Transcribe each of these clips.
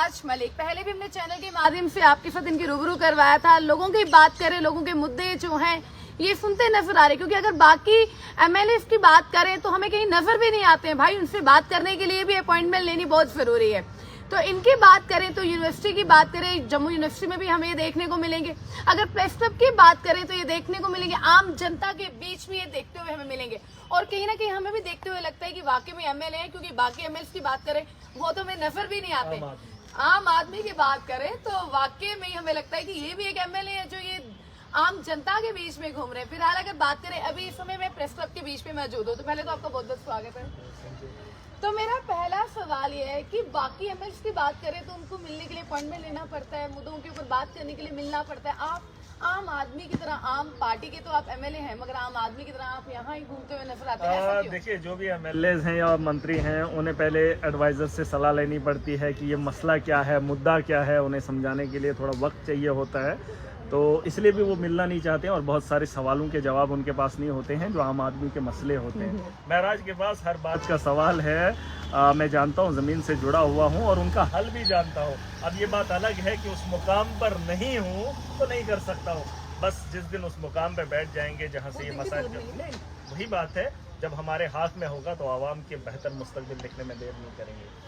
महराज मलिक, पहले भी हमने चैनल के माध्यम से आपके साथ इनकी रूबरू करवाया था। लोगों की बात करें, लोगों के मुद्दे जो हैं ये सुनते नजर आ रहे, क्योंकि अगर बाकी एमएलए की बात करें तो हमें कहीं नजर भी नहीं आते हैं भाई। उनसे बात करने के लिए भी अपॉइंटमेंट लेनी बहुत जरूरी है। तो इनकी बात करें तो यूनिवर्सिटी की बात करें, जम्मू यूनिवर्सिटी में भी हमें ये देखने को मिलेंगे। अगर प्रेस क्लब की बात करें तो ये देखने को मिलेंगे, आम जनता के बीच में ये देखते हुए हमें मिलेंगे। और कहीं ना कहीं हमें भी देखते हुए लगता है कि वाकई में एमएलए हैं, क्योंकि बाकी एमएलए की बात करें वो तो हमें नजर भी नहीं आते। आम आदमी की बात करें तो वाकई में हमें लगता है कि ये भी एक एमएलए है जो ये आम जनता के बीच में घूम रहे हैं। फिलहाल अगर बात करें, अभी इस समय मैं प्रेस क्लब के बीच में मौजूद हूँ, तो पहले तो आपका बहुत बहुत स्वागत है। तो मेरा पहला सवाल ये है कि बाकी एमएलए की बात करें तो उनको मिलने के लिए अपॉइंटमेंट लेना पड़ता है, मुद्दों के ऊपर बात करने के लिए मिलना पड़ता है। आप आम आदमी की तरह, आम पार्टी के तो आप एमएलए हैं, मगर आम आदमी की तरह आप यहाँ ही घूमते हुए नजर आते हैं। देखिए, जो भी एमएलए हैं या मंत्री हैं, उन्हें पहले एडवाइजर से सलाह लेनी पड़ती है कि ये मसला क्या है, मुद्दा क्या है। उन्हें समझाने के लिए थोड़ा वक्त चाहिए होता है, तो इसलिए भी वो मिलना नहीं चाहते हैं और बहुत सारे सवालों के जवाब उनके पास नहीं होते हैं जो आम आदमी के मसले होते हैं। महराज के पास हर बात का सवाल है। मैं जानता हूँ, ज़मीन से जुड़ा हुआ हूँ और उनका हल भी जानता हूँ। अब ये बात अलग है कि उस मुकाम पर नहीं हूँ तो नहीं कर सकता हूँ। बस जिस दिन उस मुकाम पर बैठ जाएंगे जहाँ से ये मसाइल, वही बात है, जब हमारे हाथ में होगा तो आवाम के बेहतर मुस्तकबिल देखने में देर नहीं करेंगे।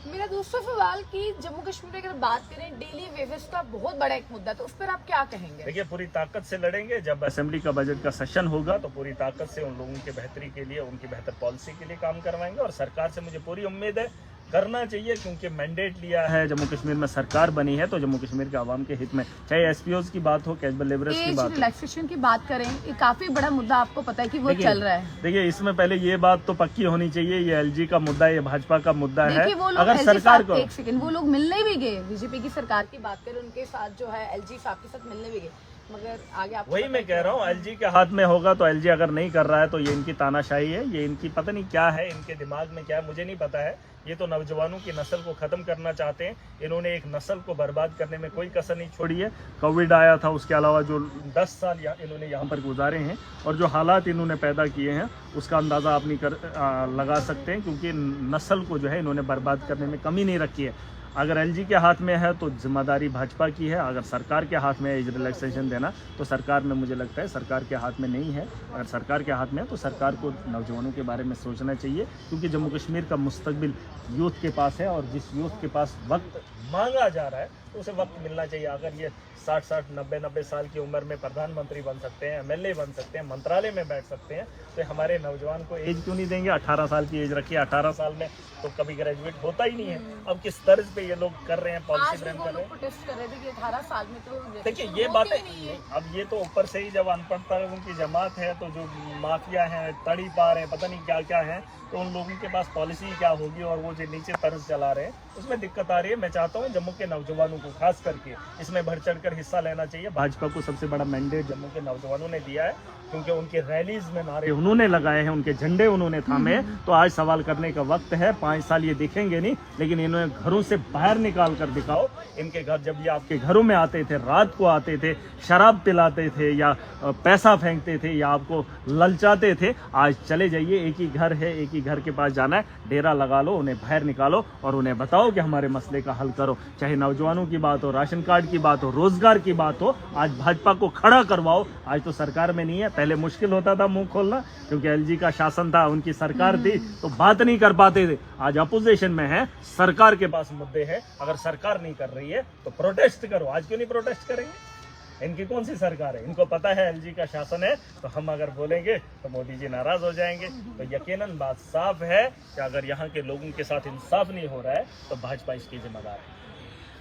मेरा दूसरा सवाल कि जम्मू कश्मीर की अगर बात करें, डेली वेजेस का बहुत बड़ा एक मुद्दा, तो उस पर आप क्या कहेंगे? देखिए, पूरी ताकत से लड़ेंगे। जब असेंबली का बजट का सेशन होगा तो पूरी ताकत से उन लोगों की बेहतरी के लिए, उनकी बेहतर पॉलिसी के लिए काम करवाएंगे। और सरकार से मुझे पूरी उम्मीद है, करना चाहिए, क्योंकि मैंडेट लिया है, जम्मू कश्मीर में सरकार बनी है तो जम्मू कश्मीर के आवाम के हित में, चाहे एसपीओज की बात हो, कैजुअल लेबरर्स की बात हो, रिलैक्सेशन की बात करें, ये काफी बड़ा मुद्दा आपको पता है कि वो चल रहा है। देखिए, इसमें पहले ये बात तो पक्की होनी चाहिए, ये एलजी का मुद्दा है, ये भाजपा का मुद्दा है। अगर सरकार को, एक सेकंड, वो लोग मिलने भी गए, बीजेपी की सरकार की बात करें, उनके साथ जो है एलजी साहब के साथ मिलने भी गए, मगर आगे आप, वही मैं कह रहा हूँ, एलजी के हाथ में होगा तो एलजी अगर नहीं कर रहा है तो ये इनकी तानाशाही है, ये इनकी पता नहीं क्या है, इनके दिमाग में क्या है मुझे नहीं पता है। ये तो नौजवानों की नस्ल को खत्म करना चाहते हैं। इन्होंने एक नस्ल को बर्बाद करने में कोई कसर नहीं छोड़ी है। कोविड आया था, उसके अलावा जो 10 साल इन्होंने यहाँ पर गुजारे हैं और जो हालात इन्होंने पैदा किए हैं उसका अंदाज़ा आप नहीं लगा सकते हैं, क्योंकि नस्ल को जो है इन्होंने बर्बाद करने में कमी नहीं रखी है। अगर एलजी के हाथ में है तो जिम्मेदारी भाजपा की है, अगर सरकार के हाथ में है एज रिलैक्सेशन देना तो सरकार में, मुझे लगता है सरकार के हाथ में नहीं है। अगर सरकार के हाथ में है तो सरकार को नौजवानों के बारे में सोचना चाहिए, क्योंकि जम्मू कश्मीर का मुस्तकबिल यूथ के पास है और जिस यूथ के पास वक्त मांगा जा रहा है तो उसे वक्त मिलना चाहिए। अगर ये 60-60, 90-90 साल की उम्र में प्रधानमंत्री बन सकते हैं, एमएलए बन सकते हैं, मंत्रालय में बैठ सकते हैं, तो हमारे नौजवान को एज क्यों नहीं देंगे? 18 साल की एज रखिए। 18 साल में तो कभी ग्रेजुएट होता ही नहीं है। अब किस तर्ज पे ये लोग कर रहे हैं, पॉलिसी फ्रेम कर रहे हैं। प्रोटेस्ट कर रहे थे कि 18 साल में तो देखिए, ये बात है, अब ये तो ऊपर से ही जब अनपढ़ता उनकी जमात है, तो जो माफिया है, तड़ी पा रहे हैं, पता नहीं क्या क्या है, तो उन लोगों के पास पॉलिसी क्या होगी और वो जो नीचे तर्ज चला रहे हैं उसमें दिक्कत आ रही है। मैं चाहता हूँ जम्मू के नौजवानों को खास करके इसमें बढ़ चढ़कर हिस्सा लेना चाहिए। भाजपा को सबसे बड़ा मैंडेट जम्मू के नौजवानों ने दिया है, क्योंकि उनके रैलीज में नारे उन्होंने लगाए हैं, उनके झंडे उन्होंने थामे हैं। तो आज सवाल करने का वक्त है। 5 साल ये दिखेंगे नहीं, लेकिन इन्होंने घरों से बाहर निकाल कर दिखाओ। इनके घर, जब ये आपके घरों में आते थे, रात को आते थे, शराब पिलाते थे या पैसा फेंकते थे या आपको ललचाते थे, आज चले जाइए, एक ही घर है, एक ही घर के पास जाना है, डेरा लगा लो, उन्हें बाहर निकालो और उन्हें बताओ कि हमारे मसले का हल करो। चाहे नौजवानों की बात हो, राशन कार्ड की बात हो, रोजगार की बात हो, आज भाजपा को खड़ा करवाओ। आज तो सरकार में नहीं है, पहले मुश्किल होता था मुंह खोलना, क्योंकि एलजी का शासन था, उनकी सरकार थी तो बात नहीं कर पाते थे। आज अपोजिशन में है, सरकार के पास मुद्दे हैं, अगर सरकार नहीं कर रही है तो प्रोटेस्ट करो। आज क्यों नहीं प्रोटेस्ट करेंगे? इनकी कौन सी सरकार है? इनको पता है एलजी का शासन है, तो हम अगर बोलेंगे तो मोदी जी नाराज हो जाएंगे। तो यकीनन बात साफ है कि अगर यहाँ के लोगों के साथ इंसाफ नहीं हो रहा है तो भाजपा इसकी जिम्मेदार है।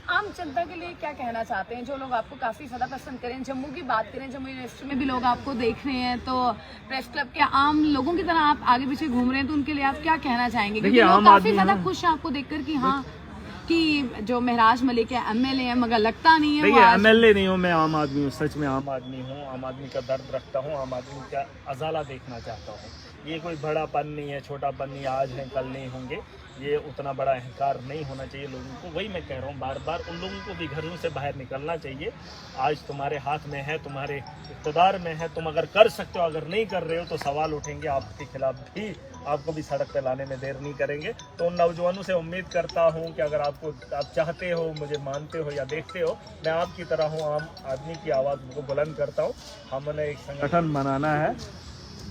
आम जनता के लिए क्या कहना चाहते हैं, जो लोग आपको काफी ज्यादा पसंद करें? जम्मू की बात करें, जम्मू यूनिवर्सिटी में भी लोग आपको देख रहे हैं, तो प्रेस क्लब के आम लोगों की तरह आप आगे पीछे घूम रहे हैं, तो उनके लिए आप क्या कहना चाहेंगे? क्योंकि लोग काफी ज्यादा खुश हैं आपको देखकर कि हाँ, कि जो महराज मलिक है एमएलए है, मगर लगता नहीं है। देखिए, एमएलए नहीं हूँ मैं, आम आदमी हूँ, सच में आम आदमी हूँ। आम आदमी का दर्द रखता हूँ, आम आदमी का अजाला देखना चाहता हूँ। ये कोई बड़ापन नहीं है, छोटापन नहीं, आज है कल नहीं होंगे। ये उतना बड़ा अहंकार नहीं होना चाहिए लोगों को। वही मैं कह रहा हूँ बार बार, उन लोगों को भी घरों से बाहर निकलना चाहिए। आज तुम्हारे हाथ में है, तुम्हारे इक़्तिदार में है, तुम अगर कर सकते हो, अगर नहीं कर रहे हो तो सवाल उठेंगे आपके खिलाफ भी, आपको भी सड़क पे लाने में देर नहीं करेंगे। तो उन नौजवानों से उम्मीद करता हूँ कि अगर आप चाहते हो, मुझे मानते हो या देखते हो, मैं आपकी तरह हूँ, आम आदमी की आवाज़ को बुलंद करता हूँ। हमने एक संगठन बनाना है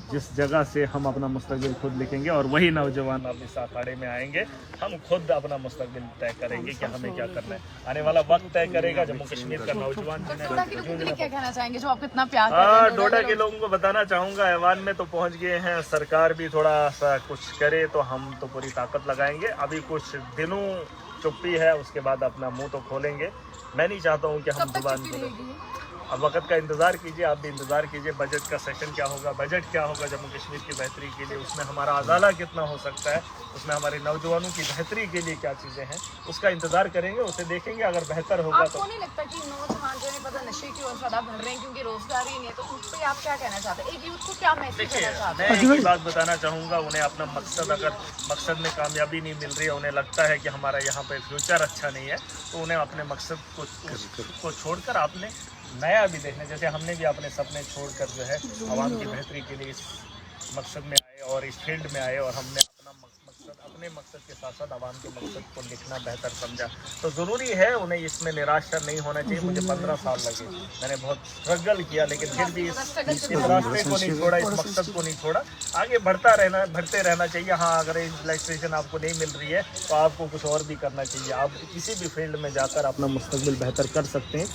जिस जगह से हम अपना मुस्तकबिल खुद लिखेंगे, और वही नौजवान अब इस अखाड़े में आएंगे। हम खुद अपना मुस्तकबिल तय करेंगे कि हमें क्या करना है। आने वाला वक्त तय करेगा जम्मू कश्मीर का नौजवान। डोडा के लोगों के लिए क्या कहना चाहेंगे जो आपको इतना प्यार करते हैं? डोडा के लोगों को बताना चाहूँगा, ऐवान में तो पहुँच गए हैं, सरकार भी थोड़ा सा कुछ करे तो हम तो पूरी ताकत लगाएंगे। अभी कुछ दिनों चुप्पी है, उसके बाद अपना मुँह तो खोलेंगे। मैं नहीं चाहता हूँ कि हम जुबान बोलें। अब वक्त का इंतज़ार कीजिए, आप भी इंतज़ार कीजिए। बजट का सेशन क्या होगा, बजट क्या होगा जम्मू कश्मीर की बेहतरी के लिए, उसमें हमारा अजाला कितना हो सकता है, उसमें हमारे नौजवानों की बेहतरी के लिए क्या चीज़ें हैं, उसका इंतज़ार करेंगे, उसे देखेंगे। अगर बेहतर होगा तो। आपको नहीं लगता कि नौजवान जो है पता नशे की ओर ज़्यादा बढ़ रहे हैं क्योंकि रोजगार ही नहीं है, तो उस पर आप क्या कहना चाहते हैं? एक यूथ को क्या मैसेज देना चाहते हैं? मैं एक ही बात बताना चाहूँगा, उन्हें अपना मकसद, अगर मकसद में कामयाबी नहीं मिल रही है, उन्हें लगता है कि हमारा यहाँ पे फ्यूचर अच्छा नहीं है, तो उन्हें अपने मकसद को छोड़कर आपने नया भी देखना। जैसे हमने भी अपने सपने छोड़कर जो है आवाम की बेहतरी के लिए इस मकसद में आए और इस फील्ड में आए, और हमने अपने मकसद के साथ साथ आवाम के मकसद को लिखना बेहतर समझा। तो ज़रूरी है उन्हें इसमें निराशा नहीं होना चाहिए। मुझे 15 साल लगे, मैंने बहुत स्ट्रगल किया, लेकिन फिर भी इस रास्ते को नहीं छोड़ा, इस मकसद को नहीं छोड़ा। आगे बढ़ते रहना चाहिए। हाँ, अगर रिलैक्सेशन आपको नहीं मिल रही है तो आपको कुछ और भी करना चाहिए। आप किसी भी फील्ड में जाकर अपना मुस्तकबिल बेहतर कर सकते हैं।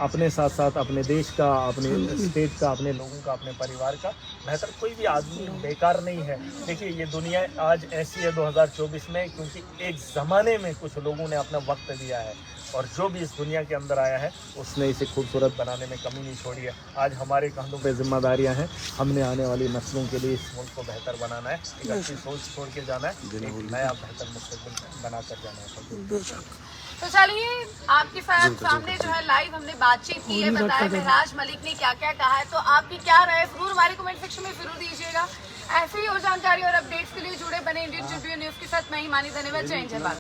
अपने साथ साथ अपने देश का, अपने स्टेट का, अपने लोगों का, अपने परिवार का बेहतर। कोई भी आदमी बेकार नहीं है। देखिए, ये दुनिया आज ऐसी है 2024 में क्योंकि एक ज़माने में कुछ लोगों ने अपना वक्त दिया है, और जो भी इस दुनिया के अंदर आया है उसने इसे खूबसूरत बनाने में कमी नहीं छोड़ी है। आज हमारे कंधों पे जिम्मेदारियां हैं। हमने आने वाली नस्लों के लिए इस मुल्क को बेहतर बनाना है, एक अच्छी सोच छोड़ के जाना है, एक नया बेहतर मुस्तकबिल बना कर जाना है। तो चलिए, आपके साथ सामने जो है लाइव हमने बातचीत की है, बताया महराज मलिक ने क्या क्या कहा है। तो आपकी क्या राय जरूर हमारे कमेंट सेक्शन में जरूर दीजिएगा। ऐसी ही और जानकारी और अपडेट्स के लिए जुड़े बने इंडियन ट्रिब्यून न्यूज़ के साथ। मैं हिमानी, धन्यवाद, जय हिंद, जय भारत।